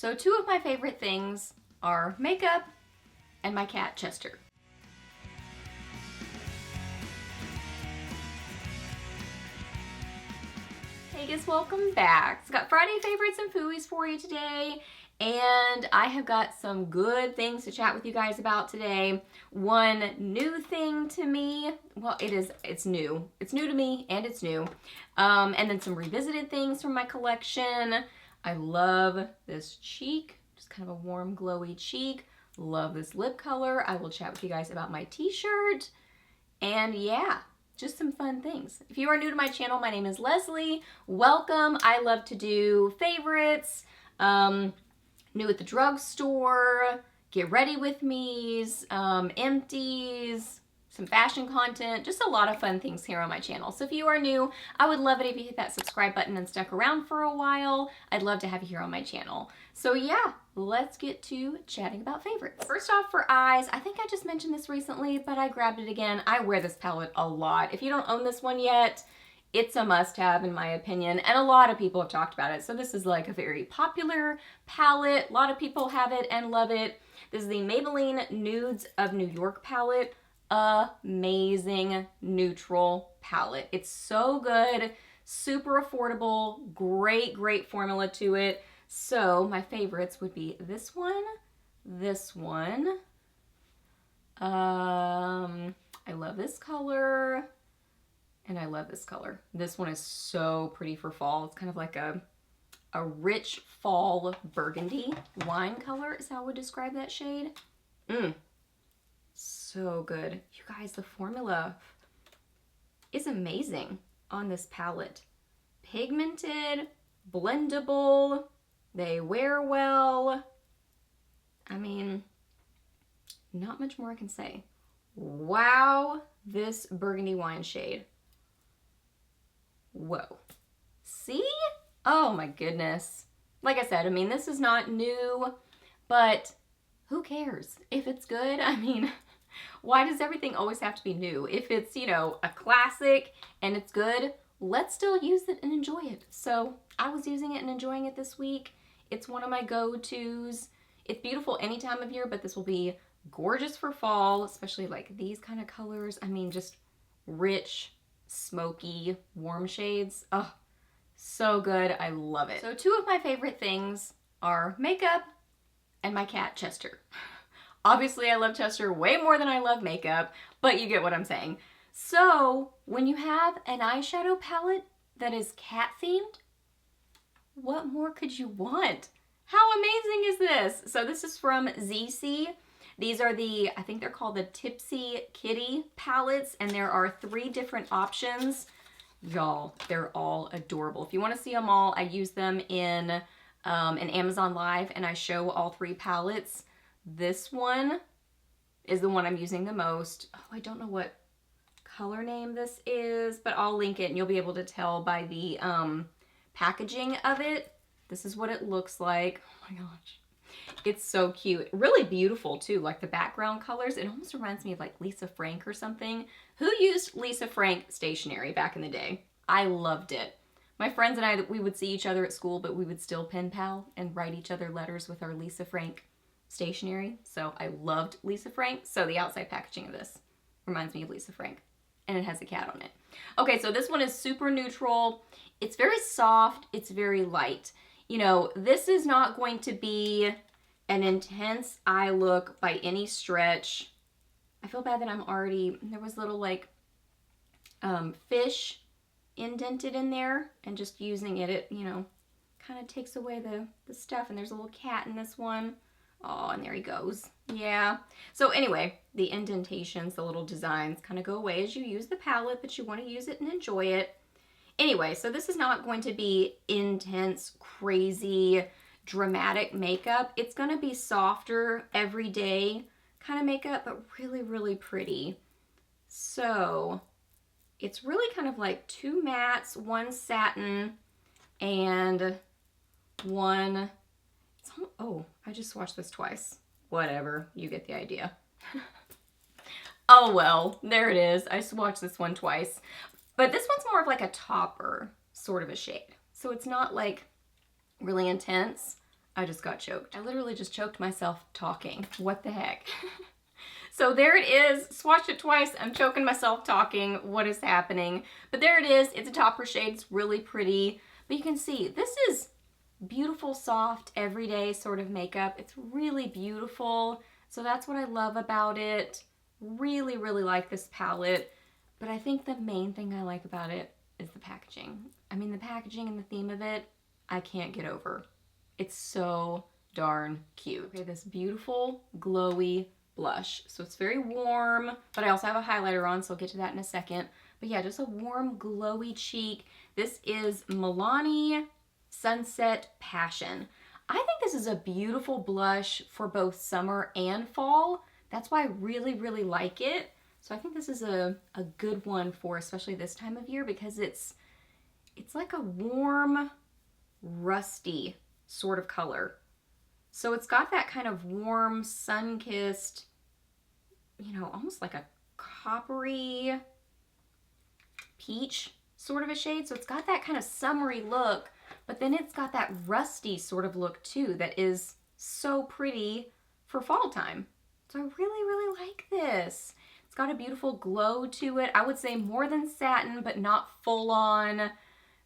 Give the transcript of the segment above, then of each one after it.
So two of my favorite things are makeup and my cat, Chester. Hey guys, welcome back. It's got Friday favorites and Fooeys for you today, and I have got some good things to chat with you guys about today. One new thing to me, well, it's new. It's new to me and it's new. And then some revisited things from my collection. I love this cheek, just kind of a warm, glowy cheek. Love this lip color. I will chat with you guys about my t-shirt. And yeah, just some fun things. If you are new to my channel, my name is Leslie. Welcome. I love to do favorites, new at the drugstore, get ready with me's, empties, some fashion content, just a lot of fun things here on my channel. So if you are new, I would love it if you hit that subscribe button and stuck around for a while. I'd love to have you here on my channel. So yeah, let's get to chatting about favorites. First off, for eyes, I think I just mentioned this recently, but I grabbed it again. I wear this palette a lot. If you don't own this one yet, it's a must-have in my opinion, and a lot of people have talked about it. So this is like a very popular palette. A lot of people have it and love it. This is the Maybelline Nudes of New York palette. Amazing neutral palette. It's so good, super affordable, great formula to it. So my favorites would be this one, I love this color, and I love this color. This one is so pretty for fall. It's kind of like a rich fall burgundy wine color is how I would describe that shade. So good. You guys, the formula is amazing on this palette. Pigmented, blendable, they wear well. I mean, not much more I can say. Wow, this burgundy wine shade. Whoa. See? Oh my goodness. Like I said, I mean, this is not new, but who cares? If it's good, I mean, why does everything always have to be new? If it's, you know, a classic and it's good, let's still use it and enjoy it. So I was using it and enjoying it this week. It's one of my go-tos. It's beautiful any time of year, but this will be gorgeous for fall, especially like these kind of colors. I mean, just rich, smoky, warm shades. Oh, so good. I love it. So two of my favorite things are makeup and my cat, Chester. Obviously, I love Chester way more than I love makeup, but you get what I'm saying. So when you have an eyeshadow palette that is cat themed, what more could you want? How amazing is this? So this is from ZC. These are the, I think they're called the Tipsy Kitty palettes, and there are 3 different options. Y'all, they're all adorable. If you want to see them all, I use them in an Amazon Live, and I show all 3 palettes. This one is the one I'm using the most. Oh, I don't know what color name this is, but I'll link it and you'll be able to tell by the packaging of it. This is what it looks like. Oh my gosh. It's so cute. Really beautiful too, like the background colors. It almost reminds me of like Lisa Frank or something. Who used Lisa Frank stationery back in the day? I loved it. My friends and I, we would see each other at school, but we would still pen pal and write each other letters with our Lisa Frank stationery. So I loved Lisa Frank. So the outside packaging of this reminds me of Lisa Frank, and it has a cat on it. Okay, so this one is super neutral. It's very soft. It's very light. You know, this is not going to be an intense eye look by any stretch. I feel bad that I'm already, there was little like fish indented in there, and just using it, you know, kind of takes away the stuff. And there's a little cat in this one. Oh, and there he goes. Yeah. So anyway, the indentations, the little designs kind of go away as you use the palette, but you want to use it and enjoy it. Anyway, so this is not going to be intense, crazy, dramatic makeup. It's going to be softer, everyday kind of makeup, but really pretty. So it's really kind of like 2 mattes, 1 satin, and 1... Oh, I just swatched this twice. Whatever, you get the idea. Oh well, there it is. I swatched this one twice. But this one's more of like a topper sort of a shade. So it's not like really intense. I just got choked. I literally just choked myself talking. What the heck? So there it is. Swatched it twice. I'm choking myself talking. What is happening? But there it is. It's a topper shade. It's really pretty. But you can see this is beautiful, soft, everyday sort of makeup. It's really beautiful. So that's what I love about it. Really, really like this palette. But I think the main thing I like about it is the packaging. I mean, the packaging and the theme of it, I can't get over. It's so darn cute. Okay, this beautiful, glowy blush. So it's very warm, but I also have a highlighter on, so I'll get to that in a second. But yeah, just a warm, glowy cheek. This is Milani Sunset Passion. I think this is a beautiful blush for both summer and fall. That's why I really, really like it. So I think this is a good one for especially this time of year because it's like a warm, rusty sort of color. So it's got that kind of warm, sun-kissed, you know, almost like a coppery peach sort of a shade. So it's got that kind of summery look, but then it's got that rusty sort of look too that is so pretty for fall time. So I really, really like this. It's got a beautiful glow to it. I would say more than satin, but not full on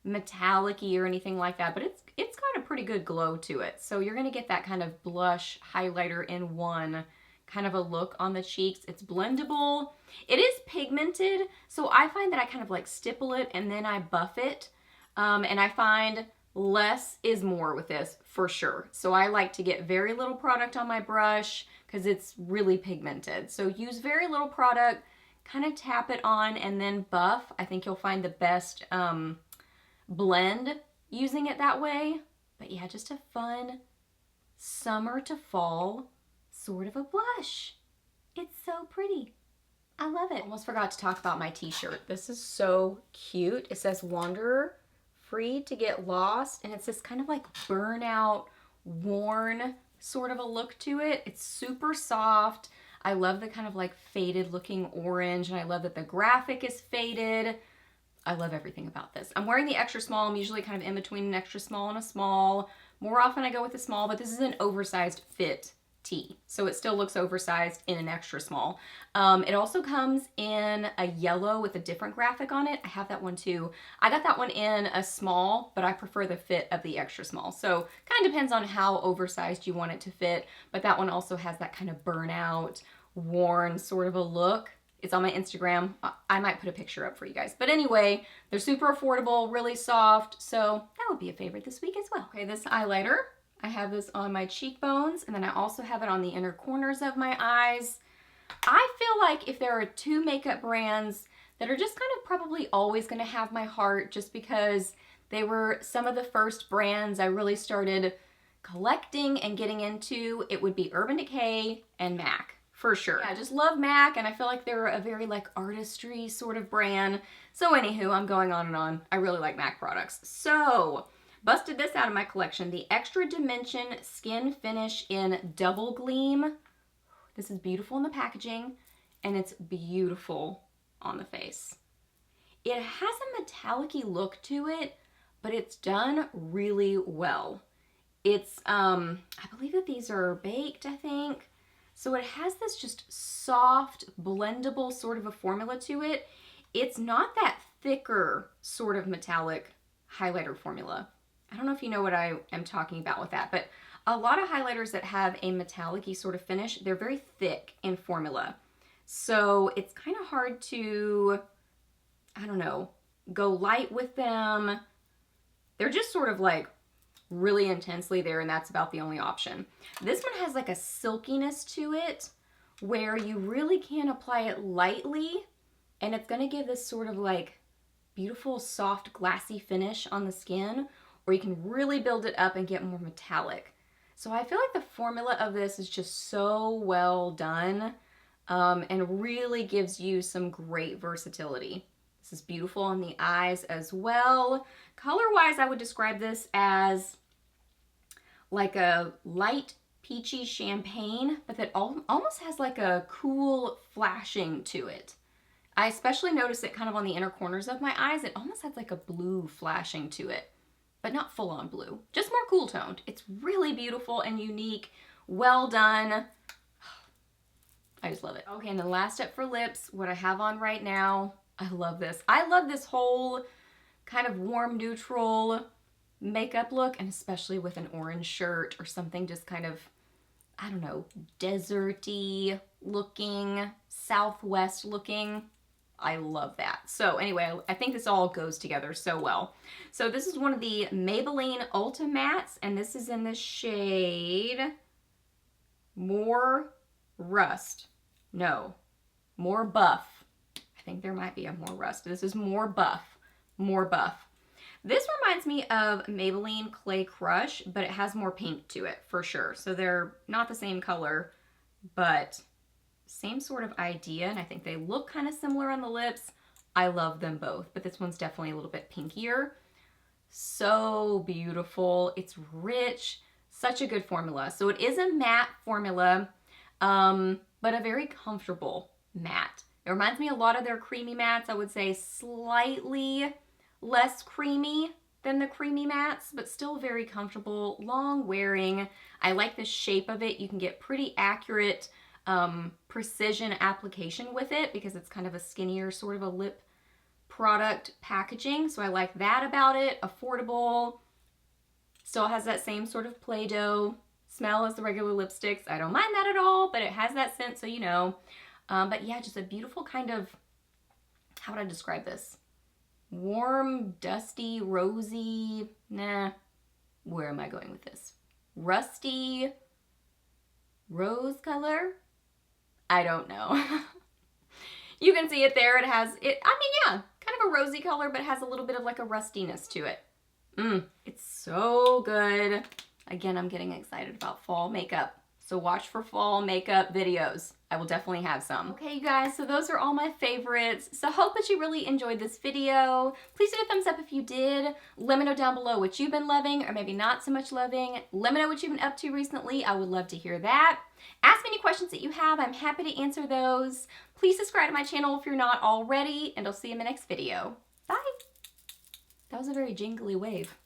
metallic-y or anything like that, but it's got a pretty good glow to it. So you're gonna get that kind of blush highlighter in one kind of a look on the cheeks. It's blendable. It is pigmented, so I find that I kind of like stipple it and then I buff it. And I find less is more with this for sure. So I like to get very little product on my brush because it's really pigmented. So use very little product, kind of tap it on and then buff. I think you'll find the best blend using it that way. But yeah, just a fun summer to fall sort of a blush. It's so pretty. I love it. Almost forgot to talk about my t-shirt. This is so cute. It says Wanderer, free to get lost, and it's this kind of like burnout, worn sort of a look to it. It's super soft. I love the kind of like faded looking orange, and I love that the graphic is faded. I love everything about this. I'm wearing the extra small. I'm usually kind of in between an extra small and a small. More often I go with a small, but this is an oversized fit tee. So it still looks oversized in an extra small. It also comes in a yellow with a different graphic on it. I have that one too. I got that one in a small, but I prefer the fit of the extra small. So kind of depends on how oversized you want it to fit. But that one also has that kind of burnout, worn sort of a look. It's on my Instagram. I might put a picture up for you guys. But anyway, they're super affordable, really soft. So that would be a favorite this week as well. Okay, this highlighter, I have this on my cheekbones, and then I also have it on the inner corners of my eyes. I feel like if there are two makeup brands that are just kind of probably always going to have my heart just because they were some of the first brands I really started collecting and getting into, it would be Urban Decay and MAC. For sure. Yeah, I just love MAC, and I feel like they're a very like artistry sort of brand. So anywho, I'm going on and on. I really like MAC products. So, busted this out of my collection. The Extra Dimension Skin Finish in Double Gleam. This is beautiful in the packaging, and it's beautiful on the face. It has a metallic-y look to it, but it's done really well. It's, I believe that these are baked, I think. So it has this just soft, blendable sort of a formula to it. It's not that thicker sort of metallic highlighter formula. I don't know if you know what I am talking about with that, but a lot of highlighters that have a metallic-y sort of finish, they're very thick in formula. So it's kind of hard to, I don't know, go light with them. They're just sort of like really intensely there, and that's about the only option. This one has like a silkiness to it where you really can apply it lightly, and it's going to give this sort of like beautiful soft glassy finish on the skin, or you can really build it up and get more metallic. So I feel like the formula of this is just so well done, and really gives you some great versatility. This is beautiful on the eyes as well. Color-wise, I would describe this as like a light peachy champagne, but that almost has like a cool flashing to it. I especially notice it kind of on the inner corners of my eyes. It almost has like a blue flashing to it. but not full on blue, just more cool toned. It's really beautiful and unique, well done. I just love it. Okay, and the last step for lips, what I have on right now, I love this. I love this whole kind of warm neutral makeup look, and especially with an orange shirt or something just kind of, I don't know, deserty looking, Southwest looking. I love that. So anyway, I think this all goes together so well. So this is one of the Maybelline Ulta Mattes, and this is in the shade More Rust. No, More Buff. I think there might be a More Rust. This is More Buff. More Buff. This reminds me of Maybelline Clay Crush, but it has more pink to it for sure. So they're not the same color, but same sort of idea, and I think they look kind of similar on the lips. I love them both, but this one's definitely a little bit pinkier. So beautiful. It's rich. Such a good formula. So it is a matte formula, but a very comfortable matte. It reminds me a lot of their creamy mattes. I would say slightly less creamy than the creamy mattes, but still very comfortable, long wearing. I like the shape of it. You can get pretty accurate precision application with it because it's kind of a skinnier sort of a lip product packaging. So I like that about it. Affordable. Still has that same sort of Play-Doh smell as the regular lipsticks. I don't mind that at all, but it has that scent, so you know. But yeah, just a beautiful kind of, how would I describe this? Warm, dusty, rosy, nah. Where am I going with this? Rusty, rose color? I don't know. You can see it there. It has, I mean, yeah, kind of a rosy color, but it has a little bit of like a rustiness to it. It's so good. Again, I'm getting excited about fall makeup. So watch for fall makeup videos. I will definitely have some. Okay, you guys, so those are all my favorites. So hope that you really enjoyed this video. Please do a thumbs up if you did. Let me know down below what you've been loving or maybe not so much loving. Let me know what you've been up to recently. I would love to hear that. Ask me any questions that you have. I'm happy to answer those. Please subscribe to my channel if you're not already, and I'll see you in my next video. Bye. That was a very jingly wave.